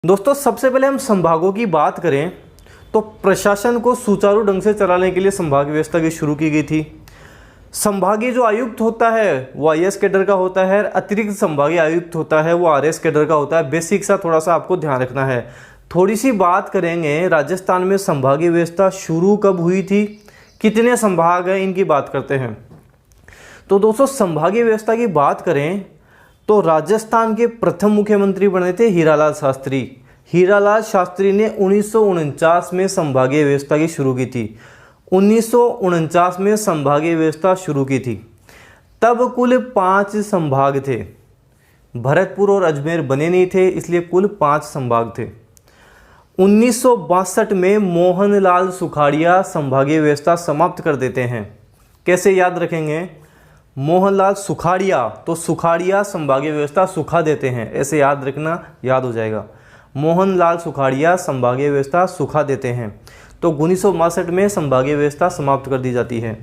दोस्तों सबसे पहले हम संभागों की बात करें तो प्रशासन को सुचारू ढंग से चलाने के लिए संभाग व्यवस्था की शुरू की गई थी। संभागीय जो आयुक्त होता है वो आईएएस कैडर का होता है, अतिरिक्त संभागीय आयुक्त होता है वो आरएएस कैडर का होता है। बेसिक सा थोड़ा सा आपको ध्यान रखना है। थोड़ी सी बात करेंगे राजस्थान में संभागीय व्यवस्था शुरू कब हुई थी, कितने संभाग हैं, इनकी बात करते हैं। तो दोस्तों संभागीय व्यवस्था की बात करें तो राजस्थान के प्रथम मुख्यमंत्री बने थे हीरालाल शास्त्री। हीरालाल शास्त्री ने 1949 में संभागीय व्यवस्था की शुरू की थी। 1949 में संभागीय व्यवस्था शुरू की थी। तब कुल 5 संभाग थे। भरतपुर और अजमेर बने नहीं थे, इसलिए कुल 5 संभाग थे। 1962 में मोहनलाल सुखाड़िया संभागीय व्यवस्था समाप्त कर देते हैं। कैसे याद रखेंगे? मोहनलाल सुखाड़िया, तो सुखाड़िया संभागीय व्यवस्था सुखा देते हैं, ऐसे याद रखना, याद हो जाएगा। मोहनलाल सुखाड़िया संभागीय व्यवस्था सुखा देते हैं। तो 1962 में संभागीय व्यवस्था समाप्त कर दी जाती है।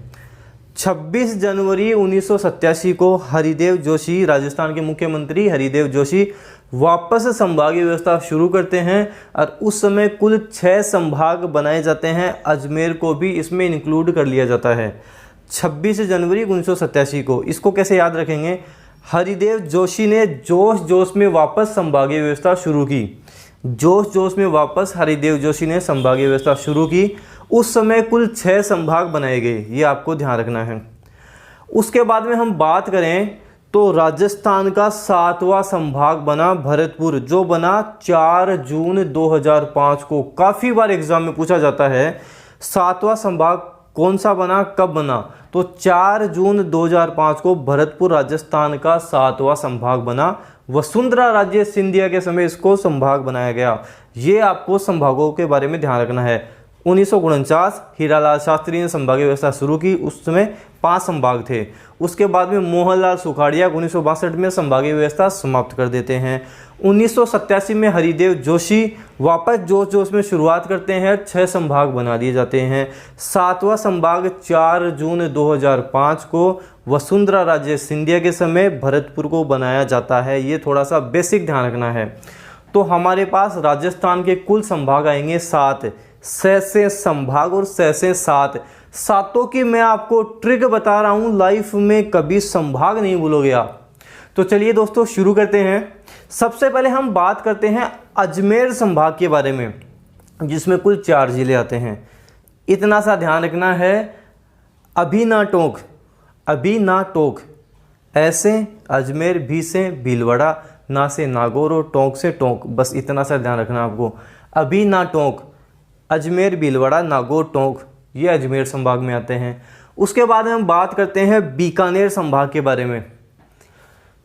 26 जनवरी 1987 को हरिदेव जोशी, राजस्थान के मुख्यमंत्री हरिदेव जोशी वापस संभागीय व्यवस्था शुरू करते हैं और उस समय कुल 6 संभाग बनाए जाते हैं। अजमेर को भी इसमें इंक्लूड कर लिया जाता है। 26 जनवरी 1987 को, इसको कैसे याद रखेंगे? हरिदेव जोशी ने जोश जोश में वापस संभागीय व्यवस्था शुरू की। जोश जोश में वापस हरिदेव जोशी ने संभागीय व्यवस्था शुरू की। उस समय कुल 6 संभाग बनाए गए, ये आपको ध्यान रखना है। उसके बाद में हम बात करें तो राजस्थान का 7वां संभाग बना भरतपुर, जो बना 4 जून 2005 को। काफ़ी बार एग्जाम में पूछा जाता है 7वां संभाग कौन सा बना, कब बना? तो 4 जून 2005 को भरतपुर राजस्थान का 7वां संभाग बना। वसुंधरा राजे सिंधिया के समय इसको संभाग बनाया गया। ये आपको संभागों के बारे में ध्यान रखना है। 1949 हीरालाल शास्त्री ने संभागीय व्यवस्था शुरू की, उस समय 5 संभाग थे। उसके बाद में मोहनलाल सुखाड़िया 1962 में संभागीय व्यवस्था समाप्त कर देते हैं। 1987 में हरिदेव जोशी वापस जोश जोश में शुरुआत करते हैं, 6 संभाग बना दिए जाते हैं। 7वां संभाग 4 जून 2005 को वसुंधरा राजे सिंधिया के समय भरतपुर को बनाया जाता है। ये थोड़ा सा बेसिक ध्यान रखना है। तो हमारे पास राजस्थान के कुल संभाग आएंगे 7, से संभाग और से 7। सातों की मैं आपको ट्रिक बता रहा हूं, लाइफ में कभी संभाग नहीं भूलोगे आप। तो चलिए दोस्तों शुरू करते हैं। सबसे पहले हम बात करते हैं अजमेर संभाग के बारे में, जिसमें कुल 4 जिले आते हैं। इतना सा ध्यान रखना है, अभी ना टोक, अभी ना टोक, ऐसे अजमेर, भी से भीलवाड़ा, ना से नागौर और टोंक से टोंक। बस इतना सा ध्यान रखना आपको। अभी ना टोक, अजमेर, भीलवाड़ा, नागौर, टोंक, ये अजमेर संभाग में आते हैं। उसके बाद हम बात करते हैं बीकानेर संभाग के बारे में।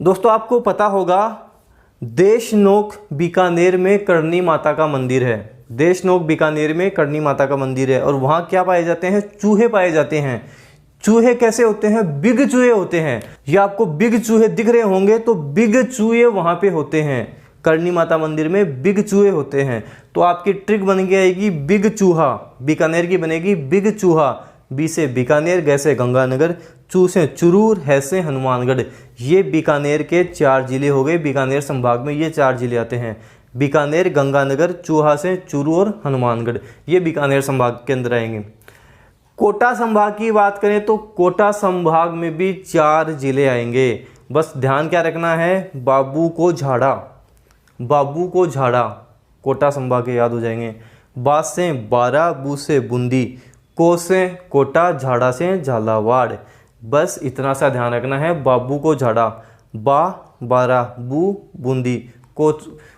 दोस्तों आपको पता होगा देशनोक बीकानेर में करणी माता का मंदिर है। देशनोक बीकानेर में करणी माता का मंदिर है और वहाँ क्या पाए जाते हैं? चूहे पाए जाते हैं। चूहे कैसे होते हैं? बिग चूहे होते हैं। ये आपको बिग चूहे दिख रहे होंगे, तो बिग चूहे वहाँ पे होते हैं। करणी माता मंदिर में बिग चूहे होते हैं। तो आपकी ट्रिक बन के आएगी बिग चूहा। बीकानेर की बनेगी बिग चूहा। बी से बीकानेर, ग से गंगानगर, चू से चुरूर, है से हनुमानगढ़। ये बीकानेर के 4 जिले हो गए। बीकानेर संभाग में ये 4 जिले आते हैं। बीकानेर, गंगानगर, चूहा से चूरू और हनुमानगढ़, ये बीकानेर संभाग के अंदर आएंगे। कोटा संभाग की बात करें तो कोटा संभाग में भी 4 जिले आएंगे। बस ध्यान क्या रखना है? बाबू को झाड़ा, बाबू को झाड़ा, कोटा संभाग के याद हो जाएंगे। बा से बारा, बू से बूंदी, को से कोटा, झाड़ा से झालावाड़। बस इतना सा ध्यान रखना है, बाबू को झाड़ा, बा, बारा, बू, बूंदी, को,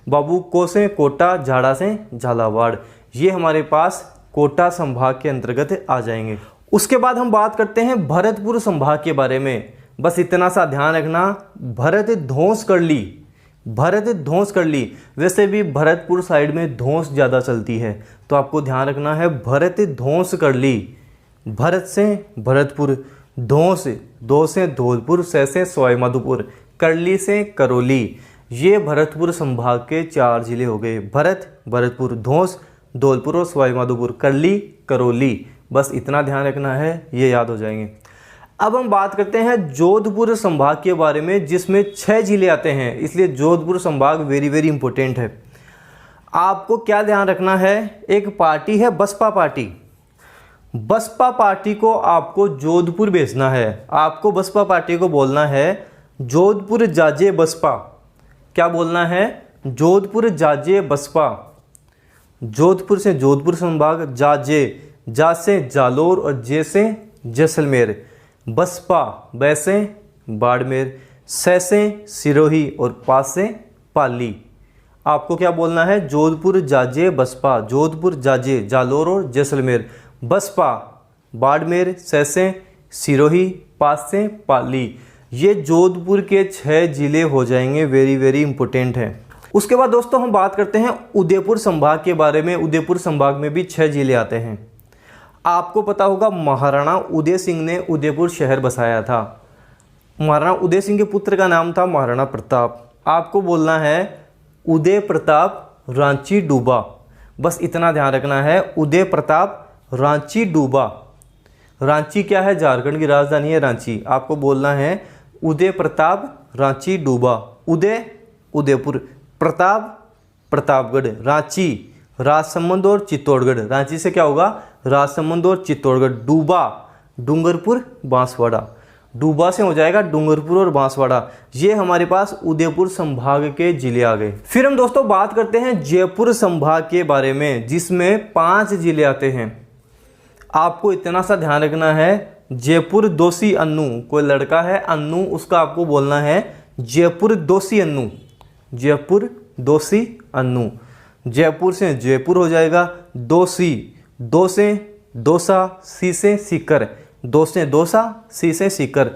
बाबू, को से कोटा, झाड़ा से झालावाड़। ये हमारे पास कोटा संभाग के अंतर्गत आ जाएंगे। उसके बाद हम बात करते हैं भरतपुर संभाग के बारे में। बस इतना सा ध्यान रखना, भरत धौंस कर ली, भरत धौंस कर ली। वैसे भी भरतपुर साइड में धौंस ज़्यादा चलती है, तो आपको ध्यान रखना है भरत धौंस कर ली। भरत से भरतपुर, धौंस, दो से धौलपुर, से सवाईमाधोपुर, करली से करौली। ये भरतपुर संभाग के 4 जिले हो गए। भरत, भरतपुर, धौंस, धौलपुर और सवाईमाधोपुर, करली, करौली। बस इतना ध्यान रखना है, ये याद हो जाएंगे। अब हम बात करते हैं जोधपुर संभाग के बारे में, जिसमें 6 जिले आते हैं, इसलिए जोधपुर संभाग वेरी वेरी इंपॉर्टेंट है। आपको क्या ध्यान रखना है, एक पार्टी है बसपा पार्टी, बसपा पार्टी को आपको जोधपुर भेजना है। आपको बसपा पार्टी को बोलना है जोधपुर जाजे बसपा। क्या बोलना है, जोधपुर जाजे बसपा। जोधपुर से जोधपुर संभाग, जाजे, जा से जालोर और जे से जैसलमेर, बसपा, बै से बाड़मेर, सै से सिरोही और पा से पाली। आपको क्या बोलना है, जोधपुर जाजे बसपा, जोधपुर जाजे जालोर और जैसलमेर, बसपा, बाड़मेर, सै से सिरोही, पास से पाली। ये जोधपुर के 6 जिले हो जाएंगे, वेरी वेरी इंपॉर्टेंट है। उसके बाद दोस्तों हम बात करते हैं उदयपुर संभाग के बारे में। उदयपुर संभाग में भी 6 जिले आते हैं। आपको पता होगा महाराणा उदय सिंह ने उदयपुर शहर बसाया था। महाराणा उदय सिंह के पुत्र का नाम था महाराणा प्रताप। आपको बोलना है उदय प्रताप रांची डूबा। बस इतना ध्यान रखना है, उदय प्रताप रांची डूबा। रांची क्या है, झारखंड की राजधानी है रांची। आपको बोलना है उदय प्रताप रांची डूबा। उदय उदयपुर, प्रताप प्रतापगढ़, रांची राजसमंद और चित्तौड़गढ़। रांची से क्या होगा, राजसमंद और चित्तौड़गढ़। डूबा डूंगरपुर बांसवाड़ा, डूबा से हो जाएगा डूंगरपुर और बांसवाड़ा। ये हमारे पास उदयपुर संभाग के जिले आ गए। फिर हम दोस्तों बात करते हैं जयपुर संभाग के बारे में, जिसमें 5 जिले आते हैं। आपको इतना सा ध्यान रखना है, जयपुर दोषी अन्नू, कोई लड़का है अन्नू, उसका आपको बोलना है जयपुर दोषी अन्नू, जयपुर दोषी अन्नू। जयपुर से जयपुर हो जाएगा, दोषी, दो से दोसा, सी से सीकर, दो से दोसा, सी से सीकर।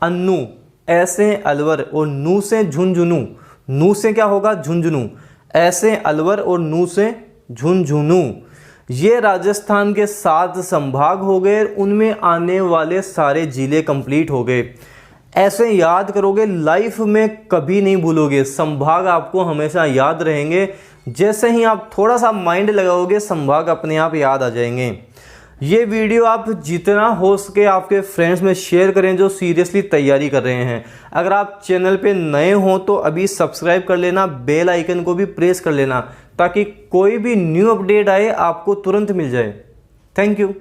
अन्नू, ऐसे अलवर और नू से झुंझुनू, नू से क्या होगा झुंझुनू, ऐसे अलवर और नू से झुंझुनू। ये राजस्थान के 7 संभाग हो गए, उनमें आने वाले सारे जिले कंप्लीट हो गए। ऐसे याद करोगे, लाइफ में कभी नहीं भूलोगे। संभाग आपको हमेशा याद रहेंगे। जैसे ही आप थोड़ा सा माइंड लगाओगे, संभाग अपने आप याद आ जाएंगे। ये वीडियो आप जितना हो सके आपके फ्रेंड्स में शेयर करें जो सीरियसली तैयारी कर रहे हैं। अगर आप चैनल पे नए हो तो अभी सब्सक्राइब कर लेना, बेल आइकन को भी प्रेस कर लेना, ताकि कोई भी न्यू अपडेट आए आपको तुरंत मिल जाए। Thank you.